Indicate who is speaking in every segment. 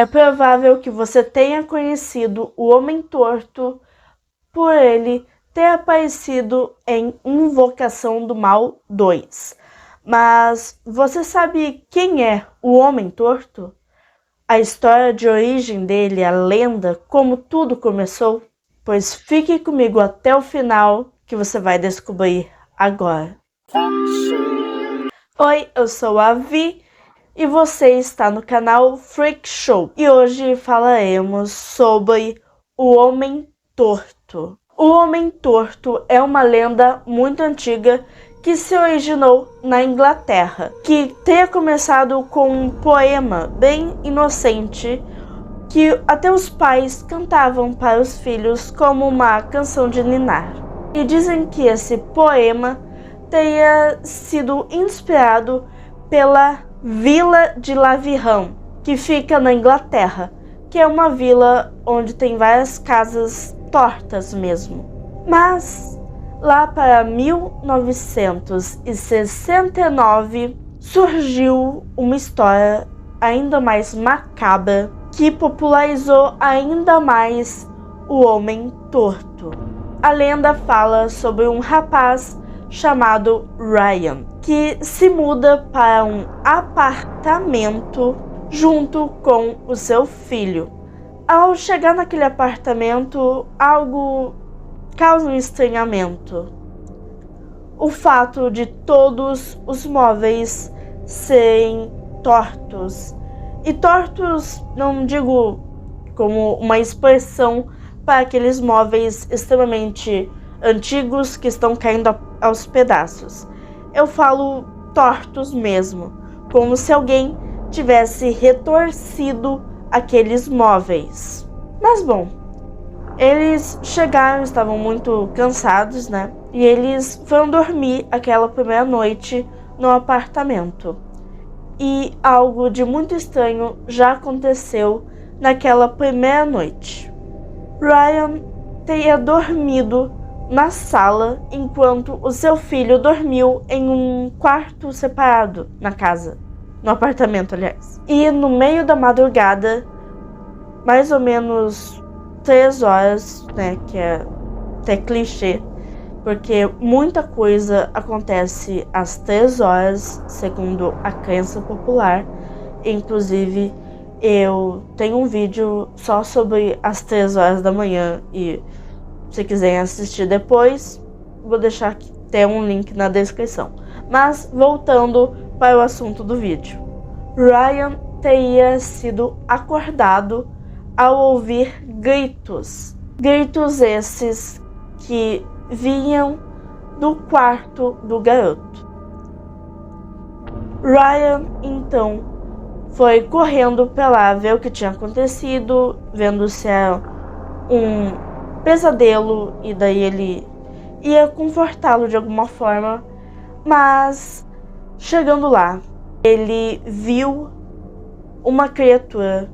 Speaker 1: É provável que você tenha conhecido o Homem Torto por ele ter aparecido em Invocação do Mal 2. Mas você sabe quem é o Homem Torto? A história de origem dele, a lenda, como tudo começou? Pois fique comigo até o final que você vai descobrir agora. Oi, eu sou a Vi e você está no canal Freak Show. E hoje falaremos sobre o Homem Torto. O Homem Torto é uma lenda muito antiga que se originou na Inglaterra, que teria começado com um poema bem inocente que até os pais cantavam para os filhos como uma canção de ninar. E dizem que esse poema teria sido inspirado pela Vila de Laverham, que fica na Inglaterra, que é uma vila onde tem várias casas tortas mesmo. Mas lá para 1969 surgiu uma história ainda mais macabra que popularizou ainda mais o Homem Torto. A lenda fala sobre um rapaz chamado Ryan, que se muda para um apartamento junto com o seu filho. Ao chegar naquele apartamento, algo causa um estranhamento. O fato de todos os móveis serem tortos. E tortos, não digo como uma expressão para aqueles móveis extremamente antigos que estão caindo aos pedaços. Eu falo tortos mesmo, como se alguém tivesse retorcido aqueles móveis. Mas bom, eles chegaram, estavam muito cansados, né? E eles foram dormir aquela primeira noite no apartamento. E algo de muito estranho já aconteceu naquela primeira noite. Ryan teria dormido na sala enquanto o seu filho dormiu em um quarto separado na casa, no apartamento, aliás. E no meio da madrugada, mais ou menos 3 horas, né, que é até clichê, porque muita coisa acontece às 3 horas, segundo a crença popular. Inclusive, eu tenho um vídeo só sobre as 3 horas da manhã e se quiserem assistir depois, vou deixar aqui, tem um link na descrição. Mas voltando para o assunto do vídeo. Ryan teria sido acordado ao ouvir gritos. Gritos esses que vinham do quarto do garoto. Ryan, então, foi correndo para lá ver o que tinha acontecido, vendo se era um pesadelo, e daí ele ia confortá-lo de alguma forma. Mas, chegando lá, ele viu uma criatura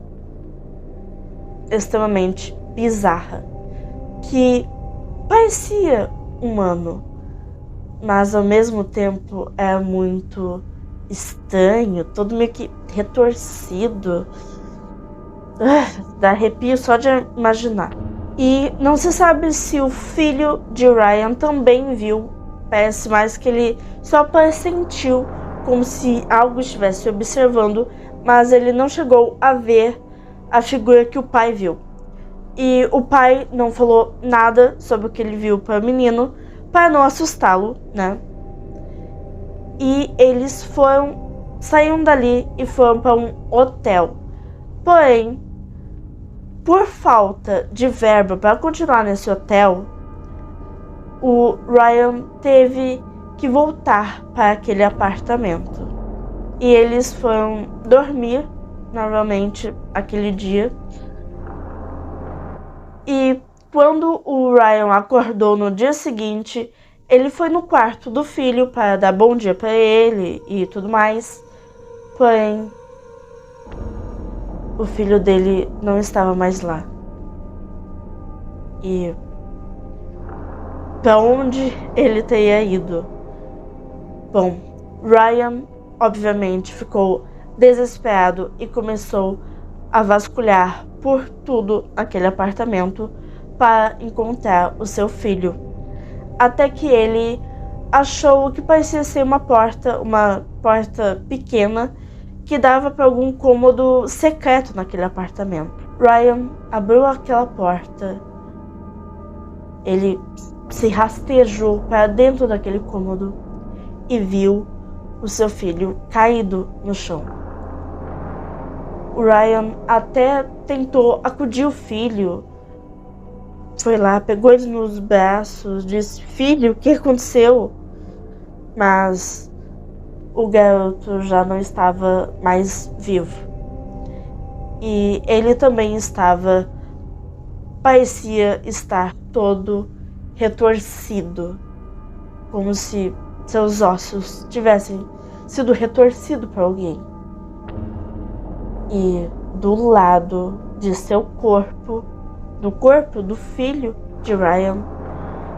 Speaker 1: extremamente bizarra, que parecia humano, mas ao mesmo tempo era muito estranho, todo meio que retorcido. Dá arrepio só de imaginar. E não se sabe se o filho de Ryan também viu. Parece mais que ele só pressentiu, como se algo estivesse observando, mas ele não chegou a ver a figura que o pai viu. E o pai não falou nada sobre o que ele viu para o menino, para não assustá-lo, né? E eles saíram dali e foram para um hotel. Porém, por falta de verba para continuar nesse hotel, o Ryan teve que voltar para aquele apartamento. E eles foram dormir novamente aquele dia. E quando o Ryan acordou no dia seguinte, ele foi no quarto do filho para dar bom dia para ele e tudo mais. Porém, o filho dele não estava mais lá. E para onde ele teria ido? Bom, Ryan obviamente ficou desesperado e começou a vasculhar por tudo naquele apartamento para encontrar o seu filho, até que ele achou o que parecia ser uma porta pequena que dava para algum cômodo secreto naquele apartamento. Ryan abriu aquela porta. Ele se rastejou para dentro daquele cômodo e viu o seu filho caído no chão. O Ryan até tentou acudir o filho. Foi lá, pegou ele nos braços, disse: "Filho, o que aconteceu?" Mas o garoto já não estava mais vivo. E ele também parecia estar todo retorcido, como se seus ossos tivessem sido retorcidos por alguém. E do lado de seu corpo, do corpo do filho de Ryan,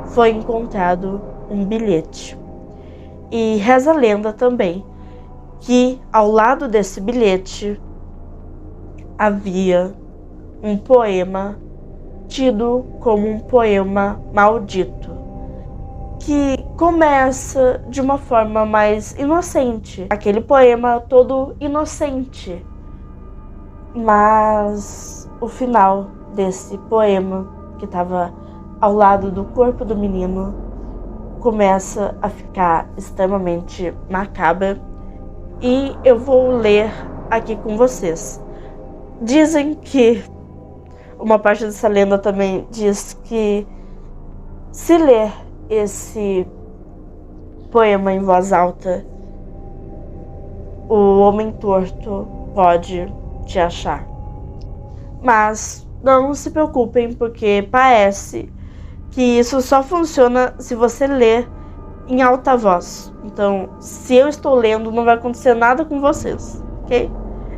Speaker 1: foi encontrado um bilhete. E reza a lenda também que ao lado desse bilhete havia um poema tido como um poema maldito, que começa de uma forma mais inocente, aquele poema todo inocente, mas o final desse poema, que estava ao lado do corpo do menino, começa a ficar extremamente macabra, e eu vou ler aqui com vocês. Dizem que uma parte dessa lenda também diz que se ler esse poema em voz alta, o homem torto pode te achar. Mas não se preocupem, porque parece que isso só funciona se você ler em alta voz. Então, se eu estou lendo, não vai acontecer nada com vocês, ok?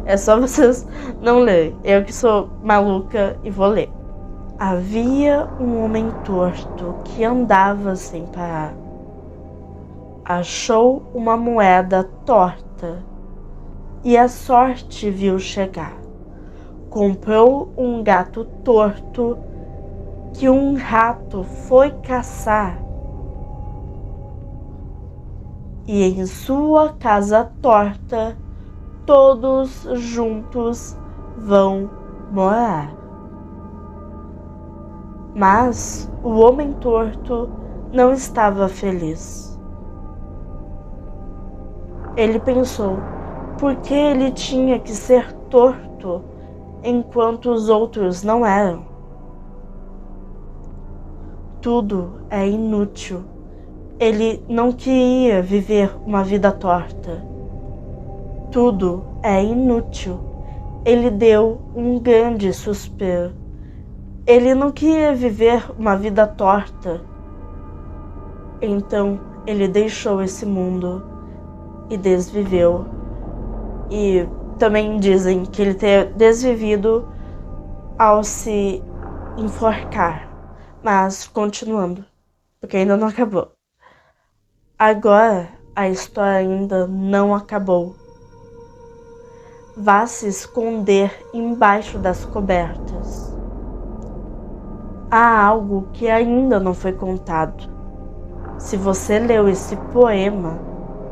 Speaker 1: É só vocês não lerem. Eu que sou maluca e vou ler. Havia um homem torto que andava sem parar. Achou uma moeda torta e a sorte viu chegar. Comprou um gato torto que um rato foi caçar. E em sua casa torta todos juntos vão morar. Mas o homem torto não estava feliz. Ele pensou: por que ele tinha que ser torto enquanto os outros não eram? Tudo é inútil. Ele não queria viver uma vida torta. Tudo é inútil. Ele deu um grande suspiro. Ele não queria viver uma vida torta. Então ele deixou esse mundo e desviveu. E também dizem que ele ter desvivido ao se enforcar. Mas continuando, porque ainda não acabou. Agora a história ainda não acabou. Vá se esconder embaixo das cobertas. Há algo que ainda não foi contado. Se você leu esse poema,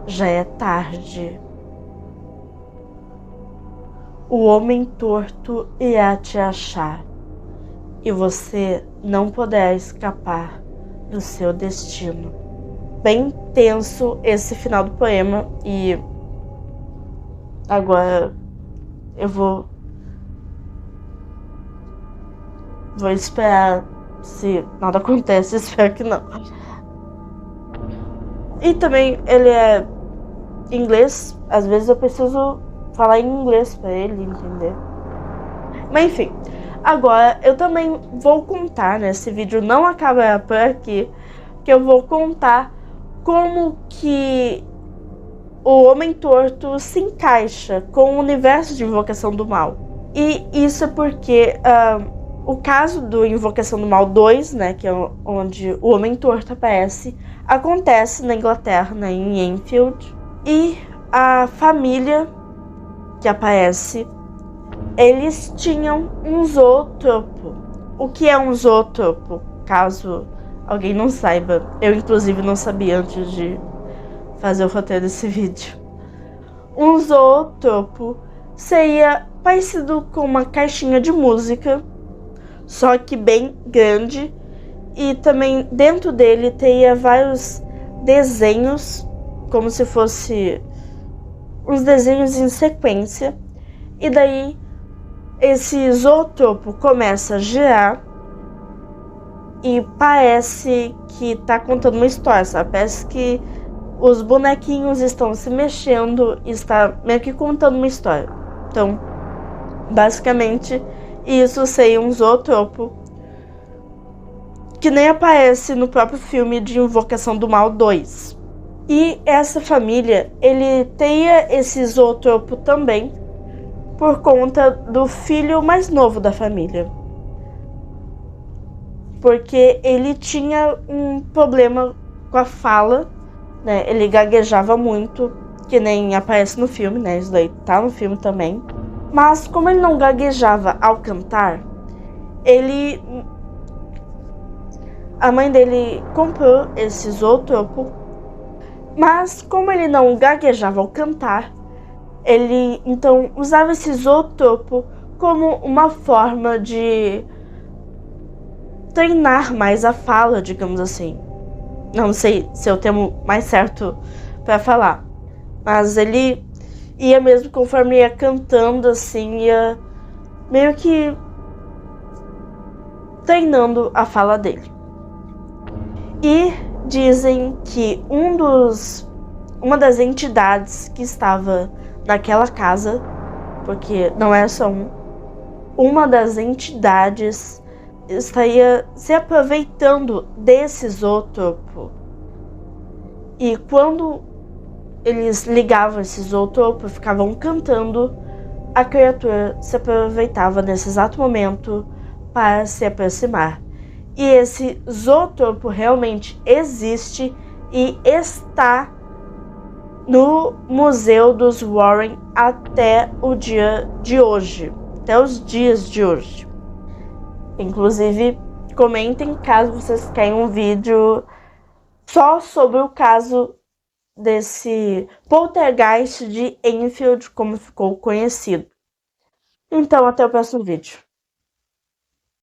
Speaker 1: já é tarde. O homem torto irá te achar, e você não poderá escapar do seu destino. Bem tenso esse final do poema, e agora eu vou esperar, se nada acontece, espero que não. E também ele é inglês, às vezes eu preciso falar em inglês pra ele entender. Mas enfim, agora eu também vou contar, né? Esse vídeo não acaba por aqui, que eu vou contar como que o Homem Torto se encaixa com o universo de Invocação do Mal. E isso é porque o caso do Invocação do Mal 2, né, que é onde o Homem Torto aparece, acontece na Inglaterra, né, em Enfield. E a família que aparece eles tinham um zootropo. O que é um zootropo? Caso alguém não saiba, eu inclusive não sabia antes de fazer o roteiro desse vídeo. Um zootropo seria parecido com uma caixinha de música, só que bem grande, e também dentro dele teria vários desenhos, como se fosse uns desenhos em sequência, e daí esse zootropo começa a girar e parece que tá contando uma história, sabe? Parece que os bonequinhos estão se mexendo e está meio que contando uma história. Então, basicamente, isso seria um zootropo que nem aparece no próprio filme de Invocação do Mal 2. E essa família, ele teria esse zootropo também por conta do filho mais novo da família. Porque ele tinha um problema com a fala, né? Ele gaguejava muito, que nem aparece no filme, né? Isso daí tá no filme também. Mas como ele não gaguejava ao cantar, a mãe dele comprou esse zootropo, mas como ele não gaguejava ao cantar, ele então usava esse zootropo como uma forma de treinar mais a fala, digamos assim. Não sei se é o termo mais certo para falar, mas ele ia mesmo conforme ia cantando, assim, ia meio que treinando a fala dele. E dizem que uma das entidades que estava naquela casa, porque não era só uma das entidades estaria se aproveitando desse zootropo. E quando eles ligavam esse zootropo, ficavam cantando, a criatura se aproveitava nesse exato momento para se aproximar. E esse zootropo realmente existe e está no Museu dos Warren até o dia de hoje, até os dias de hoje. Inclusive, comentem caso vocês queiram um vídeo só sobre o caso desse poltergeist de Enfield, como ficou conhecido. Então, até o próximo vídeo.